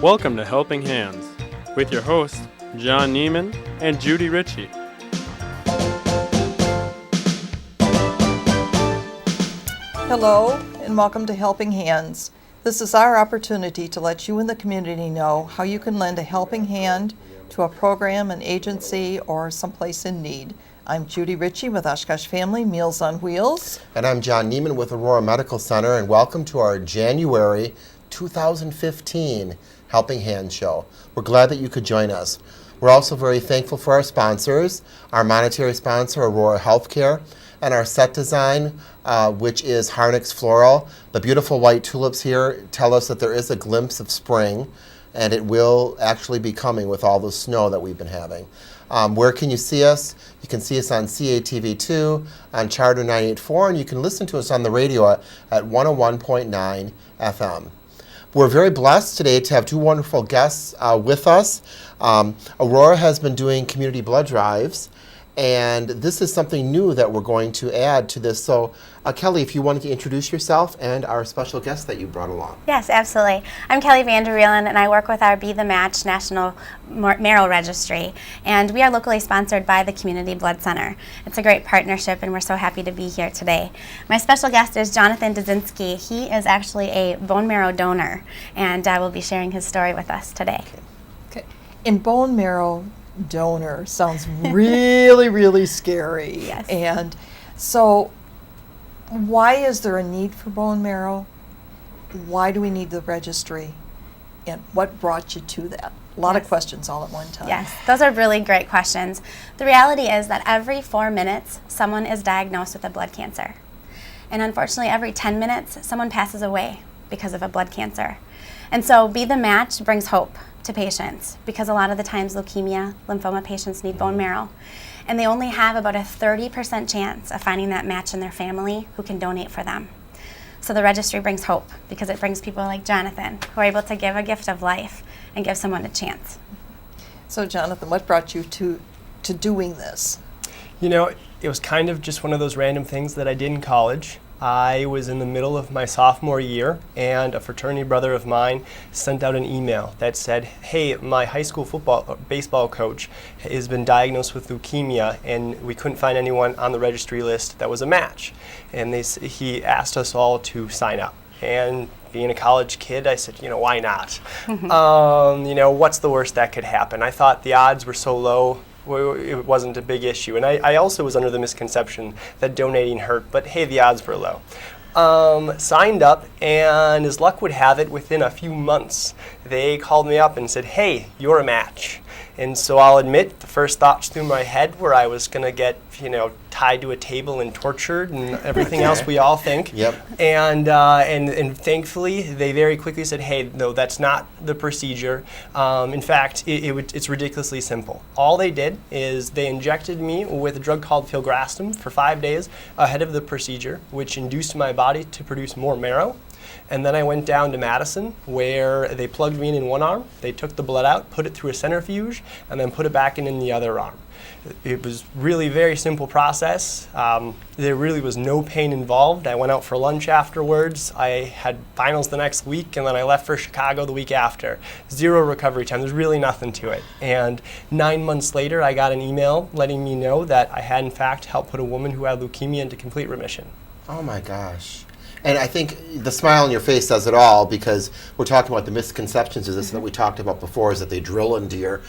Welcome to Helping Hands with your hosts, John Neiman and Judy Ritchie. Hello, and welcome to Helping Hands. This is our opportunity to let you in the community know how you can lend a helping hand to a program, an agency, or someplace in need. I'm Judy Ritchie with Oshkosh Family Meals on Wheels. And I'm John Neiman with Aurora Medical Center, and welcome to our January 2015 Helping Hands show. We're glad that you could join us. We're also very thankful for our sponsors, our monetary sponsor, Aurora Healthcare, and our set design, which is Harnix Floral. The beautiful white tulips here tell us that there is a glimpse of spring, and it will actually be coming with all the snow that we've been having. Where can you see us? You can see us on CATV2, on Charter 98.4, and you can listen to us on the radio at 101.9 FM. We're very blessed today to have two wonderful guests with us. Aurora has been doing community blood drives, and this is something new that we're going to add to this. So, Kelly, if you wanted to introduce yourself and our special guest that you brought along. Yes, absolutely. I'm Kelly Vanderreelen, and I work with our Be the Match National Marrow Registry, and we are locally sponsored by the Community Blood Center. It's a great partnership, and we're so happy to be here today. My special guest is Jonathan Dzinski. He is actually a bone marrow donor, and will be sharing his story with us today. Okay. In bone marrow donor sounds really, really scary. Yes. And so, why is there a need for bone marrow? Why do we need the registry? And what brought you to that? A lot of questions all at one time. Yes, those are really great questions. The reality is that every 4 minutes, someone is diagnosed with a blood cancer. And unfortunately, every 10 minutes, someone passes away because of a blood cancer. And so Be the Match brings hope to patients, because a lot of the times leukemia, lymphoma patients need bone marrow. And they only have about a 30% chance of finding that match in their family who can donate for them. So the registry brings hope, because it brings people like Jonathan who are able to give a gift of life and give someone a chance. So Jonathan, what brought you to doing this? You know, it was kind of just one of those random things that I did in college. I was in the middle of my sophomore year, and a fraternity brother of mine sent out an email that said, hey, my high school baseball coach has been diagnosed with leukemia, and we couldn't find anyone on the registry list that was a match. And he asked us all to sign up. And being a college kid, I said, why not? What's the worst that could happen? I thought the odds were so low, it wasn't a big issue. And I also was under the misconception that donating hurt, but hey, the odds were low. Signed up, and as luck would have it, within a few months, they called me up and said, hey, you're a match. And so I'll admit, the first thoughts through my head were I was going to get, tied to a table and tortured and everything else we all think. Yep. And thankfully, they very quickly said, hey, no, that's not the procedure. In fact, it's ridiculously simple. All they did is they injected me with a drug called filgrastim for 5 days ahead of the procedure, which induced my body to produce more marrow. And then I went down to Madison, where they plugged me in one arm, they took the blood out, put it through a centrifuge, and then put it back in the other arm. It was really a very simple process. There really was no pain involved. I went out for lunch afterwards. I had finals the next week, and then I left for Chicago the week after. 0 recovery time. There's really nothing to it. And 9 months later, I got an email letting me know that I had, in fact, helped put a woman who had leukemia into complete remission. Oh my gosh. And I think the smile on your face says it all, because we're talking about the misconceptions of this that we talked about before, is that they drill into your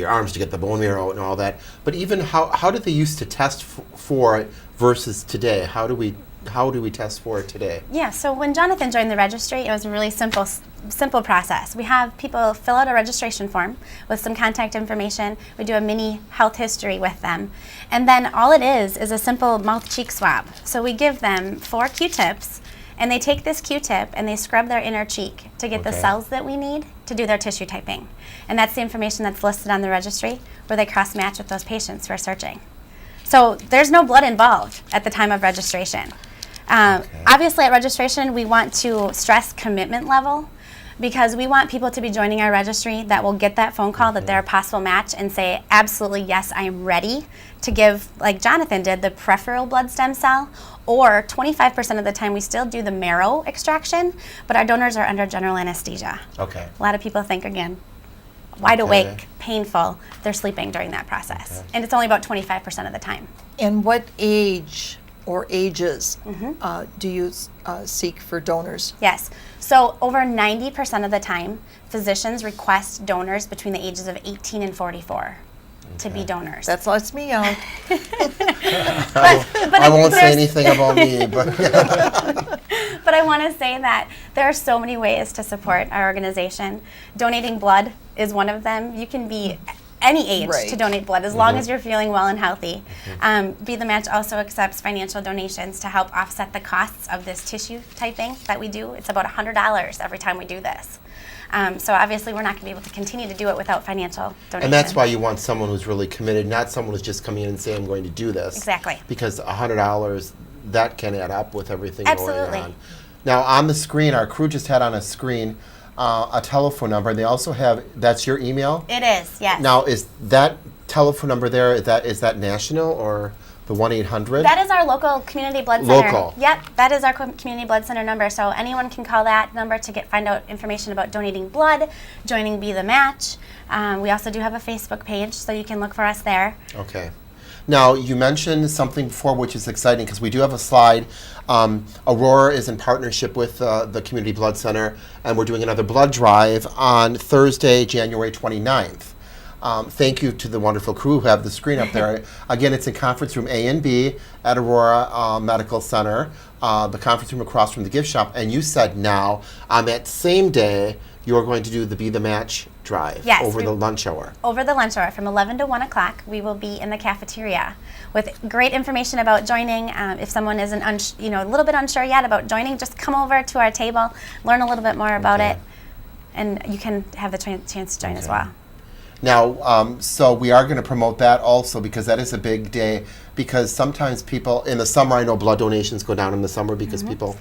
arms to get the bone marrow and all that. But even how did they used to test for it versus today? How do we test for it today? Yeah, so when Jonathan joined the registry, it was a really simple process. We have people fill out a registration form with some contact information. We do a mini health history with them. And then all it is a simple mouth-cheek swab. So we give them 4 Q-tips, and they take this Q-tip and they scrub their inner cheek to get the cells that we need to do their tissue typing. And that's the information that's listed on the registry, where they cross-match with those patients who are searching. So there's no blood involved at the time of registration. Obviously, at registration, we want to stress commitment level. because we want people to be joining our registry that will get that phone call that they're a possible match and say, absolutely, yes, I am ready to give, like Jonathan did, the peripheral blood stem cell, or 25% of the time we still do the marrow extraction, but our donors are under general anesthesia. Okay. A lot of people think, again, wide awake, painful, they're sleeping during that process. And it's only about 25% of the time. And what age or ages do you seek for donors? Yes. So over 90% of the time, physicians request donors between the ages of 18 and 44 to be donors. That lets me out. I won't say anything about me, but But I want to say that there are so many ways to support our organization. Donating blood is one of them. You can be any age Right. to donate blood as long as you're feeling well and healthy. Be the Match also accepts financial donations to help offset the costs of this tissue typing that we do. It's about $100 every time we do this. So obviously we're not going to be able to continue to do it without financial donation. and that's why you want someone who's really committed, not someone who's just coming in and saying, I'm going to do this. Exactly. Because $100, that can add up with everything Absolutely. going on. Now, on the screen, our crew just had on a screen a telephone number, and they also have, that's your email? It is, yes. Now, is that telephone number there, is that national or the 1-800? That is our local community blood center. Local. Yep, that is our community blood center number. So anyone can call that number to find out information about donating blood, joining Be the Match. We also do have a Facebook page, so you can look for us there. Okay. Now, you mentioned something before which is exciting because we do have a slide. Aurora is in partnership with the Community Blood Center, and we're doing another blood drive on Thursday, January 29th. Thank you to the wonderful crew who have the screen up there. Again, it's in conference room A and B at Aurora Medical Center, the conference room across from the gift shop. And you said now, on that same day, you're going to do the Be the Match drive over the lunch hour. Over the lunch hour from 11 to 1 o'clock, we will be in the cafeteria with great information about joining. If someone isn't a little bit unsure yet about joining, just come over to our table, learn a little bit more about it, and you can have the chance to join as well. Now, so we are going to promote that also because that is a big day. Because sometimes people, in the summer, I know blood donations go down in the summer because people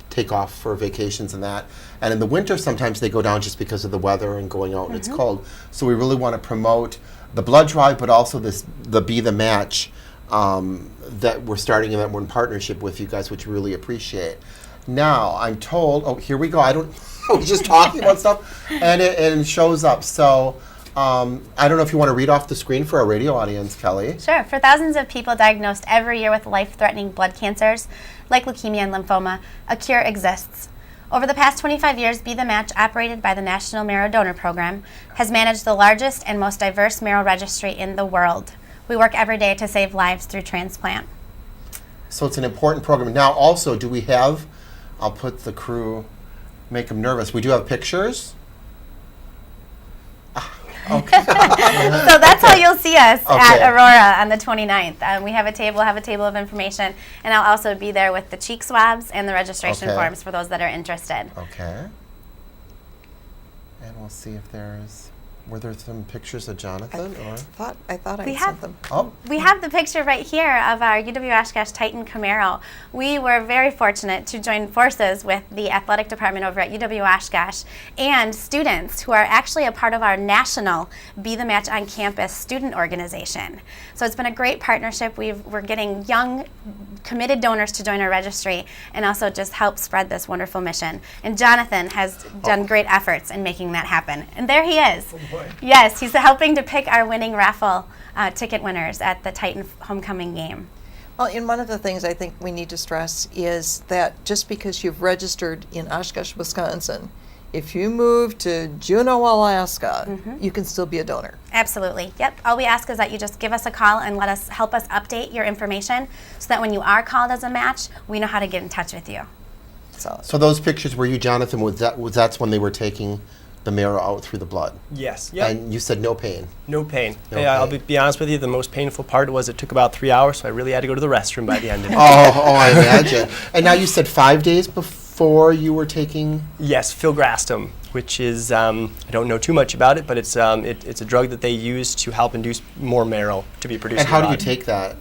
take off for vacations and that. And in the winter, sometimes they go down just because of the weather and going out and it's cold. So we really want to promote the blood drive, but also the Be the Match that we're starting and that we're in partnership with you guys, which we really appreciate. Now, I'm told, oh, here we go. We're just talking about stuff and it shows up. So, I don't know if you want to read off the screen for our radio audience, Kelly. Sure. For thousands of people diagnosed every year with life-threatening blood cancers, like leukemia and lymphoma, a cure exists. Over the past 25 years, Be the Match, operated by the National Marrow Donor Program, has managed the largest and most diverse marrow registry in the world. We work every day to save lives through transplant. So it's an important program. Now, also, do we have, I'll put the crew, make them nervous. We do have pictures. Okay. So that's how you'll see us at Aurora on the 29th. We have a table, of information, and I'll also be there with the cheek swabs and the registration forms for those that are interested. Okay. And we'll see if were there some pictures of Jonathan? I thought I We had have- something. Oh, We have the picture right here of our UW Oshkosh Titan Camaro. We were very fortunate to join forces with the athletic department over at UW Oshkosh and students who are actually a part of our national Be the Match on Campus student organization. So it's been a great partnership. We're getting young, committed donors to join our registry and also just help spread this wonderful mission. And Jonathan has done great efforts in making that happen. And there he is. Yes, he's helping to pick our winning raffle ticket winners at the Titan homecoming game. Well, and one of the things I think we need to stress is that just because you've registered in Oshkosh, Wisconsin, if you move to Juneau, Alaska, you can still be a donor. Absolutely. Yep. All we ask is that you just give us a call and help us update your information so that when you are called as a match, we know how to get in touch with you. So those pictures were you, Jonathan? That's when they were taking the marrow out through the blood? Yes. Yep. And you said no pain. No pain. No I'll pain. be honest with you, the most painful part was it took about 3 hours, so I really had to go to the restroom by the end of it. I imagine. And now you said 5 days before you were taking? Yes, filgrastim, which is, I don't know too much about it, but it's a drug that they use to help induce more marrow to be produced And how in the do you body. take that?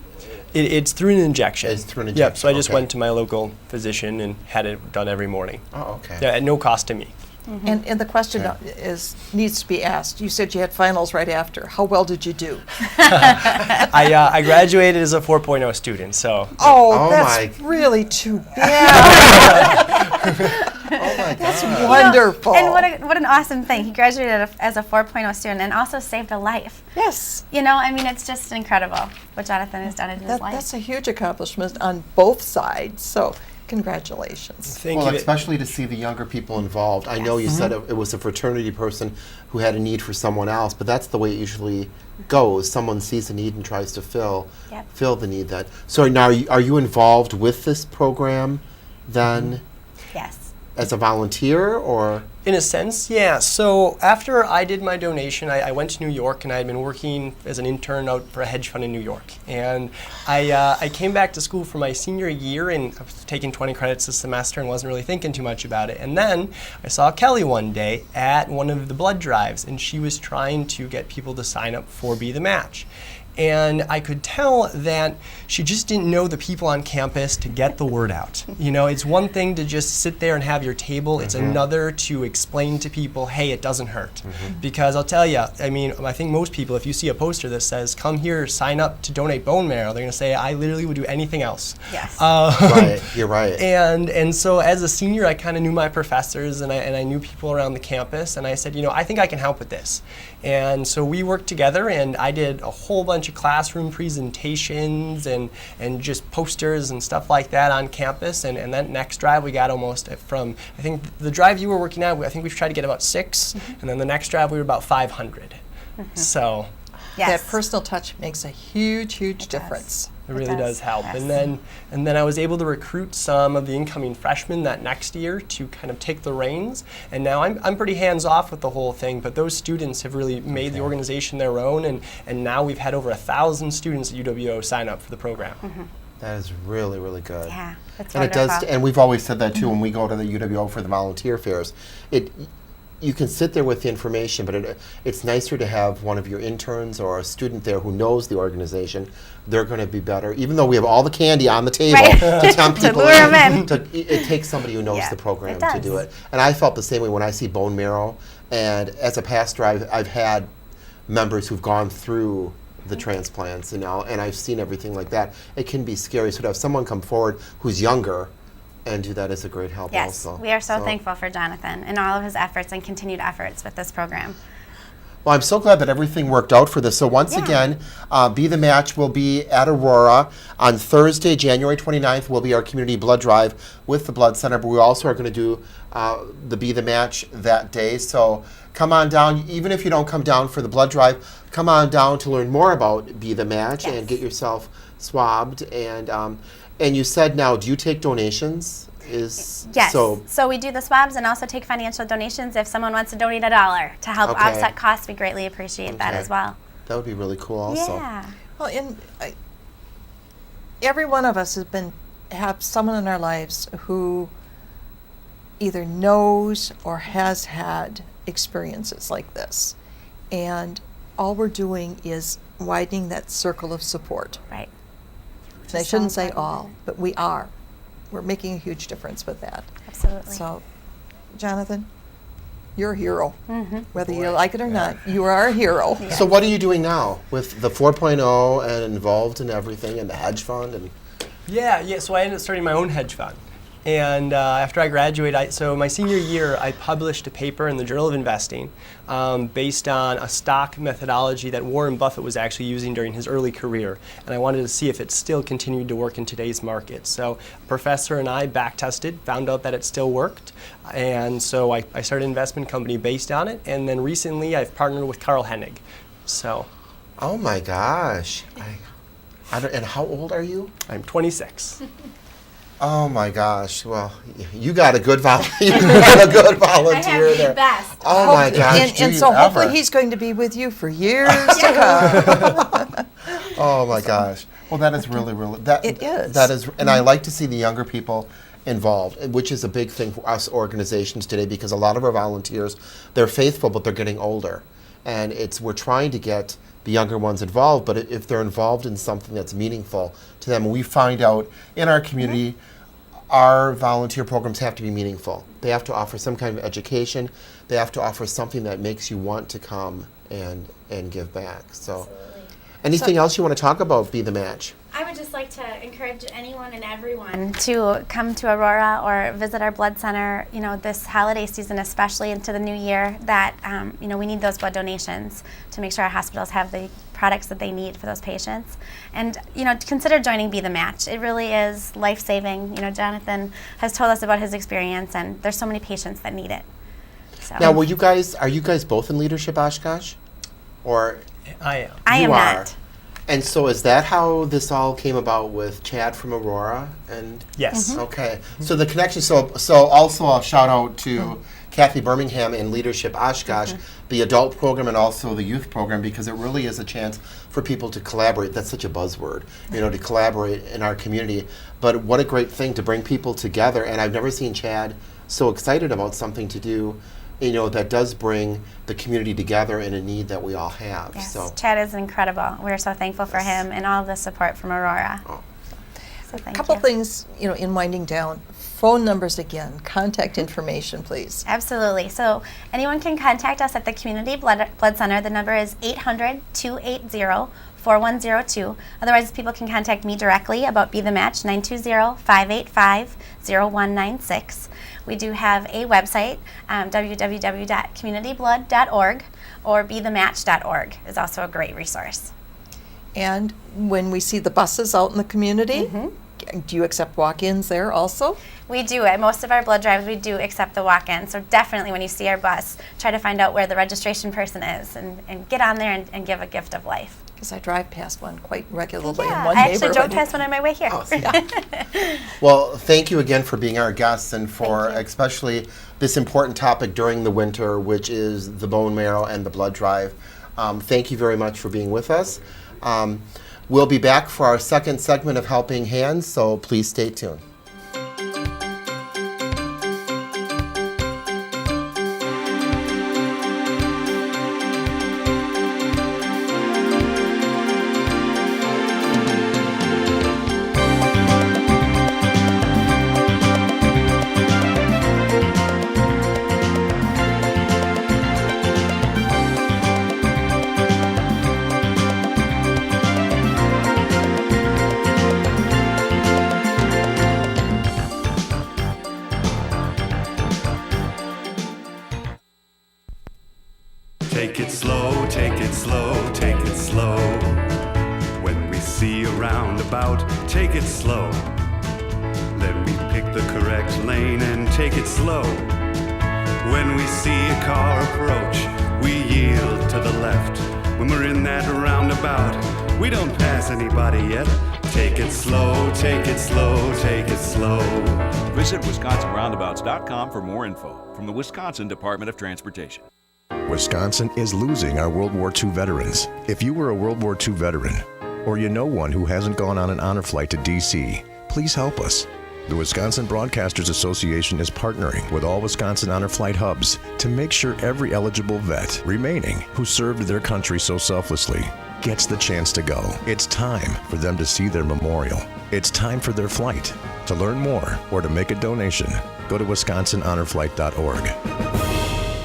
It's through an injection. It's through an Yep, so I just okay. went to my local physician and had it done every morning. Oh, okay. Yeah, at no cost to me. And the question needs to be asked. You said you had finals right after. How well did you do? I graduated as a 4.0 student, so. Oh, that's really too bad. Oh my That's God. wonderful. And what an awesome thing. He graduated as a 4.0 student and also saved a life. Yes. It's just incredible what Jonathan has done in his life. That's a huge accomplishment on both sides. So, congratulations. Thank Well, you. especially to see the younger people involved. I know you said it was a fraternity person who had a need for someone else, but that's the way it usually goes. Someone sees a need and tries to fill the need. So now, are you involved with this program then Yes. as a volunteer, or? In a sense, yeah. So after I did my donation, I went to New York, and I had been working as an intern out for a hedge fund in New York. And I came back to school for my senior year, and I was taking 20 credits a semester and wasn't really thinking too much about it. And then I saw Kelly one day at one of the blood drives, and she was trying to get people to sign up for Be the Match. And I could tell that she just didn't know the people on campus to get the word out. It's one thing to just sit there and have your table. It's another to explain to people, hey, it doesn't hurt. Because I'll tell you, I think most people, if you see a poster that says, come here, sign up to donate bone marrow, they're going to say, I literally would do anything else. Yes. Right, you're right. And so as a senior, I kind of knew my professors, and I knew people around the campus, and I said, I think I can help with this. And so we worked together, and I did a whole bunch of classroom presentations and just posters and stuff like that on campus. And that next drive, we got almost from, I think the drive you were working at, I think we've tried to get about 6, and then the next drive we were about 500. So Yes. That personal touch makes a huge difference. it really does help. Yes. And then I was able to recruit some of the incoming freshmen that next year to kind of take the reins. And now I'm pretty hands off with the whole thing, but those students have really made the organization their own, and now we've had over 1,000 students at UWO sign up for the program. That is really, really good. Yeah, that's And it wonderful. does, and we've always said that too when we go to the UWO for the volunteer fairs. You can sit there with the information, but it's nicer to have one of your interns or a student there who knows the organization. They're going to be better, even though we have all the candy on the table Right. to tempt To people lure 'em in. It takes somebody who knows Yeah, the program it to does. do it. And I felt the same way when I see bone marrow. And as a pastor, I've had members who've gone through the transplants, and I've seen everything like that. It can be scary. So to have someone come forward who's younger and do that is a great help Yes, also. we are so thankful for Jonathan and all of his efforts and continued efforts with this program. Well, I'm so glad that everything worked out for this. So once again, Be the Match will be at Aurora on Thursday, January 29th, will be our community blood drive with the Blood Center, but we also are going to do the Be the Match that day. So come on down, even if you don't come down for the blood drive, come on down to learn more about Be the Match and get yourself swabbed. And you said now, do you take donations? Yes. So we do the swabs and also take financial donations. If someone wants to donate $1 to help Okay. offset costs, we greatly appreciate that Okay. as well. that would be really cool also. Yeah. Well, every one of us have someone in our lives who either knows or has had experiences like this, and all we're doing is widening that circle of support. Right. And I shouldn't say all, but we are. We're making a huge difference with that. Absolutely. So, Jonathan, you're a hero. Whether you like it or not, you are a hero. So what are you doing now with the 4.0 and involved in everything and the hedge fund? And Yeah. So I ended up starting my own hedge fund. And after I graduated, so my senior year, I published a paper in the Journal of Investing based on a stock methodology that Warren Buffett was actually using during his early career. And I wanted to see if it still continued to work in today's market. So a professor and I back tested, found out that it still worked. And so I started an investment company based on it. And then recently I've partnered with Carl Hennig. So oh my gosh. And how old are you? I'm 26. Oh my gosh! Well, you got a good volunteer. There. best. Oh my gosh! do And you so hopefully ever. he's going to be with you for years to come. Oh my gosh! Well, that is really It is. That is, and I like to see the younger people involved, which is a big thing for us organizations today because a lot of our volunteers, they're faithful, but they're getting older, and we're trying to get the younger ones involved, but if they're involved in something that's meaningful to them, we find out in our community, our volunteer programs have to be meaningful. They have to offer some kind of education. They have to offer something that makes you want to come and give back. So, anything else you want to talk about, Be the Match? I would just like to encourage anyone and everyone to come to Aurora or visit our blood center, this holiday season, especially into the new year, that, we need those blood donations to make sure our hospitals have the products that they need for those patients. And, consider joining Be the Match. It really is life-saving. Jonathan has told us about his experience, and there's so many patients that need it. So. Now, are you guys both in leadership, Oshkosh? Or I am. I am you are. not. And so is that how this all came about with Chad from Aurora? And Yes. okay, so the connection. So also a shout out to Kathy Birmingham in Leadership Oshkosh, the adult program and also the youth program, because it really is a chance for people to collaborate. That's such a buzzword, to collaborate in our community. But what a great thing to bring people together. And I've never seen Chad so excited about something to do, that does bring the community together in a need that we all have. Yes, So Chad is incredible. We're so thankful for him and all of the support from Aurora. Oh. So thank A couple you. things, in winding down. Phone numbers again, contact information, please. Absolutely. So anyone can contact us at the Community Blood Center. The number is 800-280-4102. Otherwise, people can contact me directly about Be the Match, 920-585-0196. We do have a website, www.communityblood.org, or bethematch.org is also a great resource. And when we see the buses out in the community, do you accept walk-ins there also? We do. At most of our blood drives, we do accept the walk-in. So definitely when you see our bus, try to find out where the registration person is and get on there and give a gift of life. Because I drive past one quite regularly in Yeah, one I actually neighborhood. drove past one on my way here. Oh, well, thank you again for being our guests and for Thank you. especially this important topic during the winter, which is the bone marrow and the blood drive. Thank you very much for being with us. We'll be back for our second segment of Helping Hands, so please stay tuned. Take it slow, take it slow, take it slow. When we see a roundabout, take it slow. Then we pick the correct lane and take it slow. When we see a car approach, we yield to the left. When we're in that roundabout, we don't pass anybody yet. Take it slow, take it slow, take it slow. Visit WisconsinRoundabouts.com for more info from the Wisconsin Department of Transportation. Wisconsin is losing our World War II veterans. If you were a World War II veteran, or you know one who hasn't gone on an honor flight to D.C., please help us. The Wisconsin Broadcasters Association is partnering with all Wisconsin Honor Flight hubs to make sure every eligible vet remaining who served their country so selflessly gets the chance to go. It's time for them to see their memorial. It's time for their flight. To learn more or to make a donation, go to wisconsinhonorflight.org.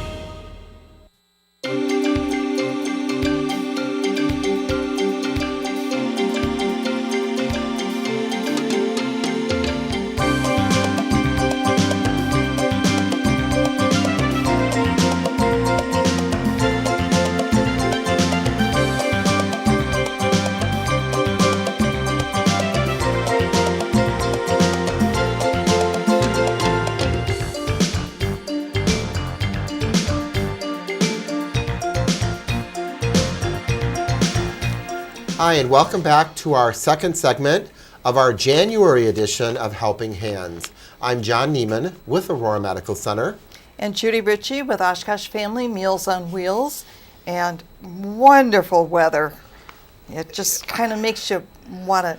Hi, and welcome back to our second segment of our January edition of Helping Hands. I'm John Neiman with Aurora Medical Center. And Judy Ritchie with Oshkosh Family Meals on Wheels. And wonderful weather. It just kind of makes you want to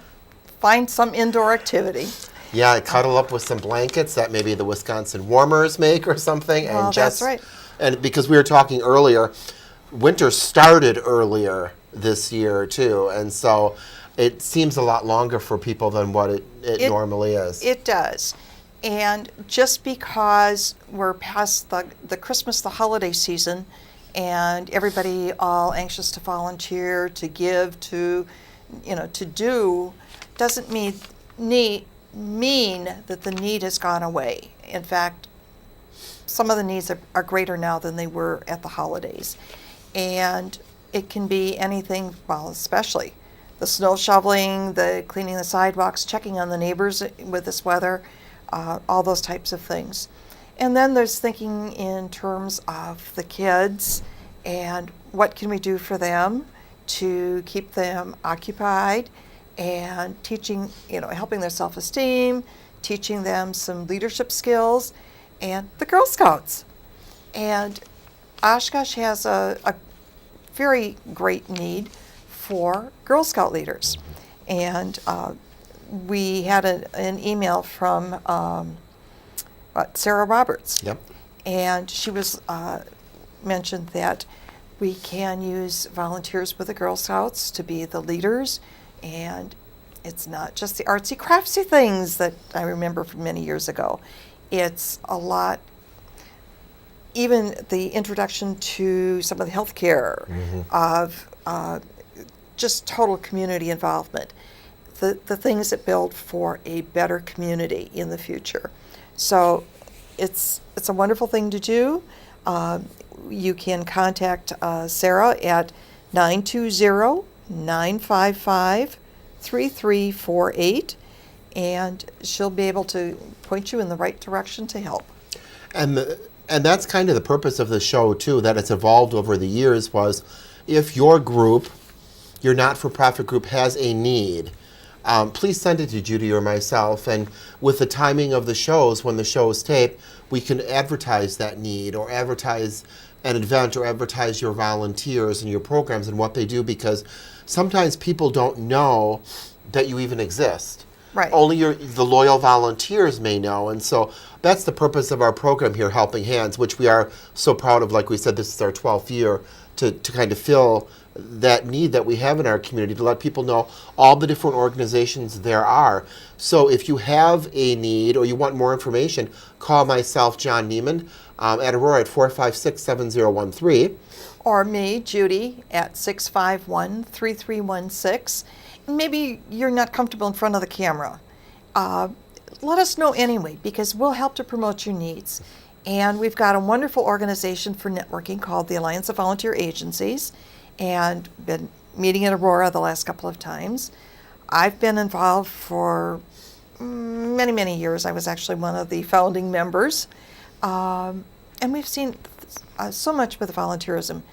find some indoor activity. Yeah, cuddle up with some blankets that maybe the Wisconsin warmers make or something. And Oh, just, that's right. And because we were talking earlier, winter started earlier this year too, and so it seems a lot longer for people than what it normally is. It does. And just because we're past the Christmas, the holiday season, and everybody all anxious to volunteer, to give, to do, doesn't mean that the need has gone away. In fact, some of the needs are greater now than they were at the holidays. And it can be anything, well, especially the snow shoveling, the cleaning the sidewalks, checking on the neighbors with this weather, all those types of things. And then there's thinking in terms of the kids and what can we do for them to keep them occupied, and teaching, helping their self-esteem, teaching them some leadership skills, and the Girl Scouts. And Oshkosh has a very great need for Girl Scout leaders. And we had an email from Sarah Roberts. Yep. And she was mentioned that we can use volunteers with the Girl Scouts to be the leaders, and it's not just the artsy craftsy things that I remember from many years ago. It's a lot, even the introduction to some of the healthcare, of just total community involvement, the things that build for a better community in the future. So it's a wonderful thing to do. You can contact Sarah at 920-955-3348, and she'll be able to point you in the right direction to help. And that's kind of the purpose of the show too, that it's evolved over the years, was if your group, your not-for-profit group, has a need, please send it to Judy or myself, and with the timing of the shows, when the show is taped, we can advertise that need, or advertise an event, or advertise your volunteers and your programs and what they do, because sometimes people don't know that you even exist. Right. Only the loyal volunteers may know, and so that's the purpose of our program here, Helping Hands, which we are so proud of. Like we said, this is our 12th year to kind of fill that need that we have in our community, to let people know all the different organizations there are. So if you have a need or you want more information, call myself, John Neiman, at Aurora at 456-7013. Or me, Judy, at 651-3316. Maybe you're not comfortable in front of the camera. Let us know anyway, because we'll help to promote your needs. And we've got a wonderful organization for networking called the Alliance of Volunteer Agencies, and been meeting in Aurora the last couple of times. I've been involved for many, many years. I was actually one of the founding members. And we've seen so much with volunteerism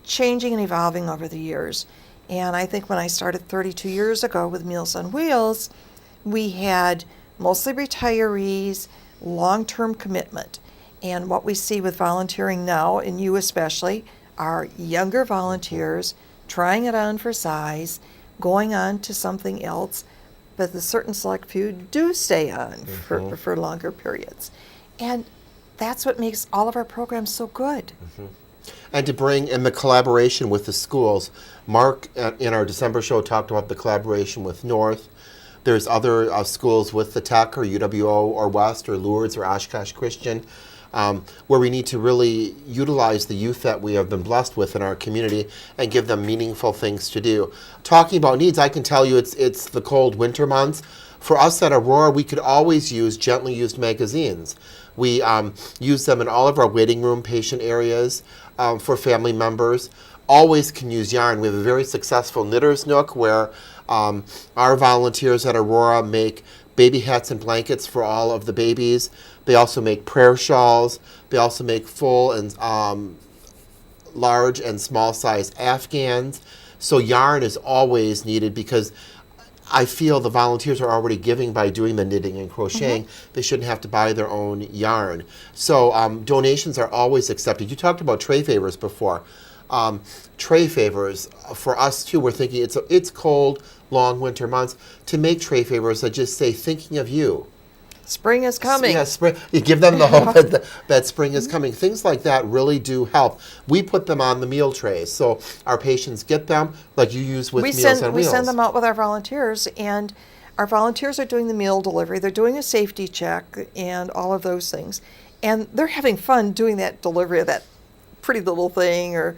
changing and evolving over the years. And I think when I started 32 years ago with Meals on Wheels, we had mostly retirees, long-term commitment. And what we see with volunteering now, and you especially, are younger volunteers trying it on for size, going on to something else, but a certain select few do stay on for longer periods. And that's what makes all of our programs so good. And to bring in the collaboration with the schools. Mark, in our December show, talked about the collaboration with North. There's other schools with the Tech or UWO or West or Lourdes or Oshkosh Christian, where we need to really utilize the youth that we have been blessed with in our community and give them meaningful things to do. Talking about needs, I can tell you it's the cold winter months. For us at Aurora, we could always use gently used magazines. We use them in all of our waiting room patient areas for family members. Always can use yarn. We have a very successful Knitter's Nook where our volunteers at Aurora make baby hats and blankets for all of the babies. They also make prayer shawls. They also make full and large and small size Afghans. So yarn is always needed, because I feel the volunteers are already giving by doing the knitting and crocheting. They shouldn't have to buy their own yarn. So donations are always accepted. You talked about tray favors before. Tray favors, for us too, we're thinking it's cold, long winter months, to make tray favors that just say, thinking of you. Spring is coming. Yeah, spring. You give them the hope that spring is coming. Things like that really do help. We put them on the meal trays, so our patients get them, like you use with Meals on Wheels. We send them out with our volunteers, and our volunteers are doing the meal delivery, they're doing a safety check and all of those things. And they're having fun doing that delivery of that pretty little thing or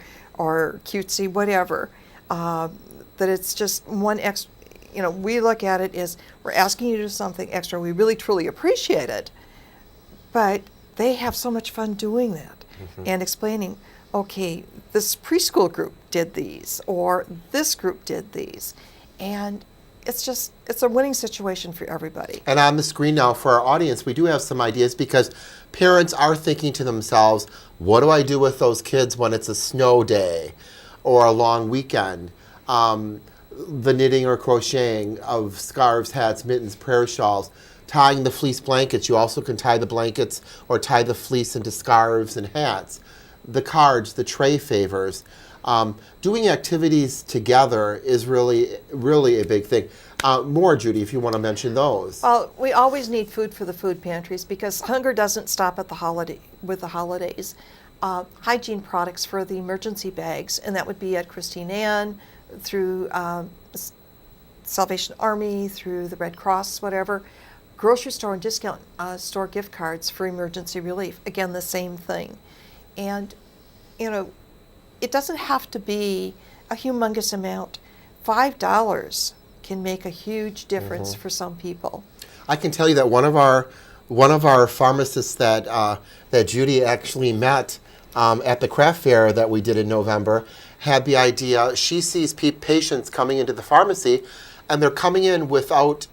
cutesy, whatever. That it's just one extra, we look at it as we're asking you to do something extra. We really, truly appreciate it. But they have so much fun doing that and explaining, okay, this preschool group did these, or this group did these. And it's a winning situation for everybody. And on the screen now for our audience, we do have some ideas because parents are thinking to themselves, what do I do with those kids when it's a snow day or a long weekend? The knitting or crocheting of scarves, hats, mittens, prayer shawls, tying the fleece blankets. You also can tie the blankets or tie the fleece into scarves and hats. The cards, the tray favors. Doing activities together is really, really a big thing. More, Judy, if you want to mention those. Well, we always need food for the food pantries because hunger doesn't stop at with the holidays. Hygiene products for the emergency bags, and that would be at Christine Ann, through Salvation Army, through the Red Cross, whatever. Grocery store and discount store gift cards for emergency relief. Again, the same thing. And, it doesn't have to be a humongous amount. $5 can make a huge difference for some people. I can tell you that one of our pharmacists that Judy actually met at the craft fair that we did in November had the idea. She sees patients coming into the pharmacy, and they're coming in without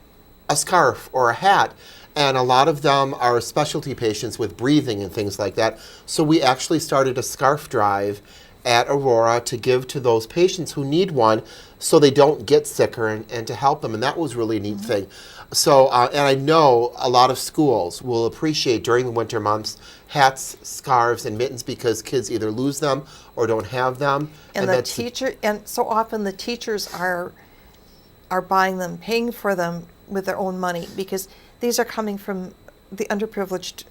a scarf or a hat. And a lot of them are specialty patients with breathing and things like that. So we actually started a scarf drive at Aurora to give to those patients who need one so they don't get sicker and to help them. And that was really a neat thing. So, and I know a lot of schools will appreciate during the winter months hats, scarves, and mittens because kids either lose them or don't have them. And so often the teachers are buying them, paying for them with their own money because these are coming from the underprivileged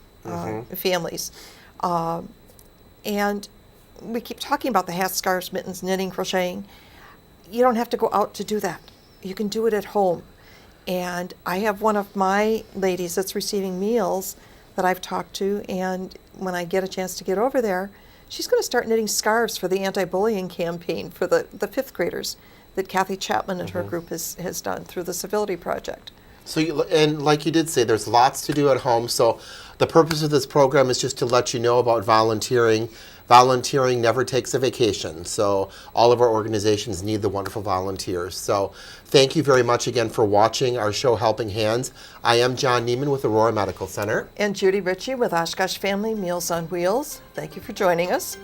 families. And we keep talking about the hats, scarves, mittens, knitting, crocheting. You don't have to go out to do that. You can do it at home. And I have one of my ladies that's receiving meals that I've talked to, and when I get a chance to get over there, she's going to start knitting scarves for the anti-bullying campaign for the fifth graders that Kathy Chapman and her group has done through the Civility Project. So, and like you did say, there's lots to do at home. So the purpose of this program is just to let you know about volunteering. Volunteering never takes a vacation. So all of our organizations need the wonderful volunteers. So thank you very much again for watching our show, Helping Hands. I am John Neiman with Aurora Medical Center. And Judy Ritchie with Oshkosh Family Meals on Wheels. Thank you for joining us.